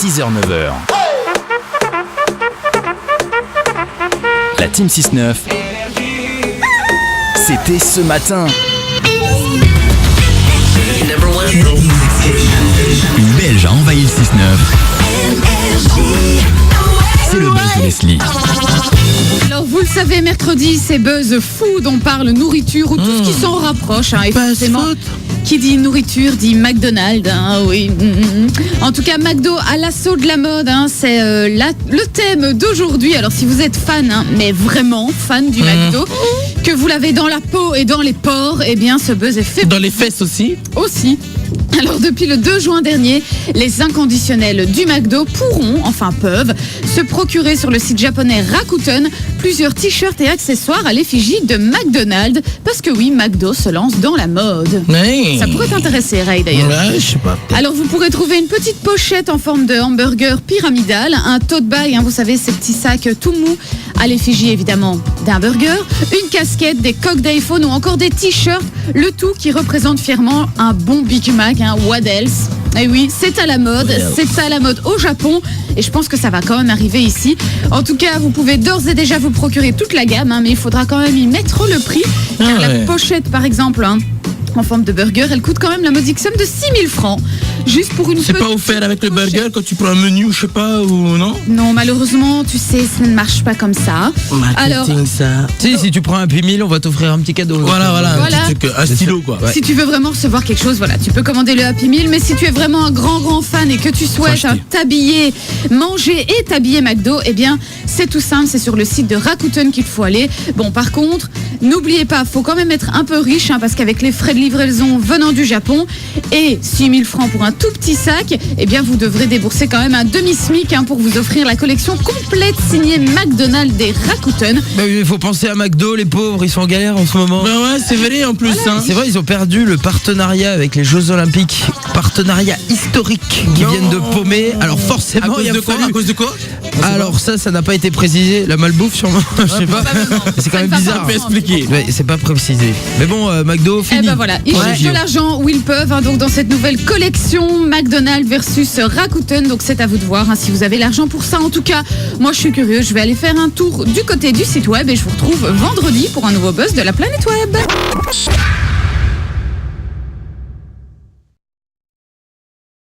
6h-9h. La Team 6-9, c'était ce matin. Une Belge a envahi le 6-9. C'est le buzz de Leslie. Alors vous le savez, mercredi c'est Buzz Food, on parle nourriture ou tout ce qui s'en rapproche. Et forcément, qui dit nourriture dit McDonald's, oui. En tout cas, McDo à l'assaut de la mode, c'est le thème d'aujourd'hui. Alors si vous êtes fan, mais vraiment fan du McDo, que vous l'avez dans la peau et dans les pores, eh bien ce buzz est fait. Dans les fesses aussi. Alors depuis le 2 juin dernier, les inconditionnels du McDo peuvent se procurer sur le site japonais Rakuten plusieurs t-shirts et accessoires à l'effigie de McDonald's. Parce que oui, McDo se lance dans la mode. Oui. Ça pourrait t'intéresser, Ray, d'ailleurs. Ouais, je sais pas. Alors vous pourrez trouver une petite pochette en forme de hamburger pyramidal, un tote bag, vous savez, ces petits sacs tout mous à l'effigie évidemment d'un burger, une casquette, des coques d'iPhone ou encore des t-shirts, le tout qui représente fièrement un bon Big Mac, what else? Et oui, c'est à la mode, au Japon et je pense que ça va quand même arriver ici. En tout cas, vous pouvez d'ores et déjà vous procurer toute la gamme, mais il faudra quand même y mettre le prix, car la pochette par exemple, en forme de burger, elle coûte quand même la modique somme de 6 000 francs. Juste pour une C'est pas offert avec le burger quand tu prends un menu, je sais pas, ou non? Non, malheureusement, tu sais, ça ne marche pas comme ça. Marketing, ça. Si tu prends un Happy Meal, on va t'offrir un petit cadeau. Voilà. Un petit truc, un stylo, quoi. Si tu veux vraiment recevoir quelque chose, tu peux commander le Happy Meal. Mais si tu es vraiment un grand fan et que tu souhaites t'habiller, manger et t'habiller McDo, eh bien, c'est tout simple. C'est sur le site de Rakuten qu'il faut aller. Bon, par contre, n'oubliez pas, faut quand même être un peu riche, parce qu'avec les frais de livraison venant du Japon et 6 000 francs pour un tout petit sac, eh bien, vous devrez débourser quand même un demi-smic pour vous offrir la collection complète signée McDonald's des Rakuten. Bah oui, il faut penser à McDo, les pauvres, ils sont en galère en ce moment. Bah ouais, c'est vrai en plus. C'est vrai, ils ont perdu le partenariat avec les Jeux Olympiques. Partenariat historique qui viennent de paumer. Alors forcément, À cause de quoi? Alors ça n'a pas été précisé. La malbouffe sûrement. Je sais pas. C'est quand même bizarre. On peut expliquer. Ouais, c'est pas précisé. Mais bon, McDo fini. Eh ben voilà, ils cherchent de l'argent où ils peuvent. Donc dans cette nouvelle collection McDonald's versus Rakuten. Donc c'est à vous de voir si vous avez l'argent pour ça. En tout cas, moi je suis curieux. Je vais aller faire un tour du côté du site web et je vous retrouve vendredi pour un nouveau buzz de la planète web.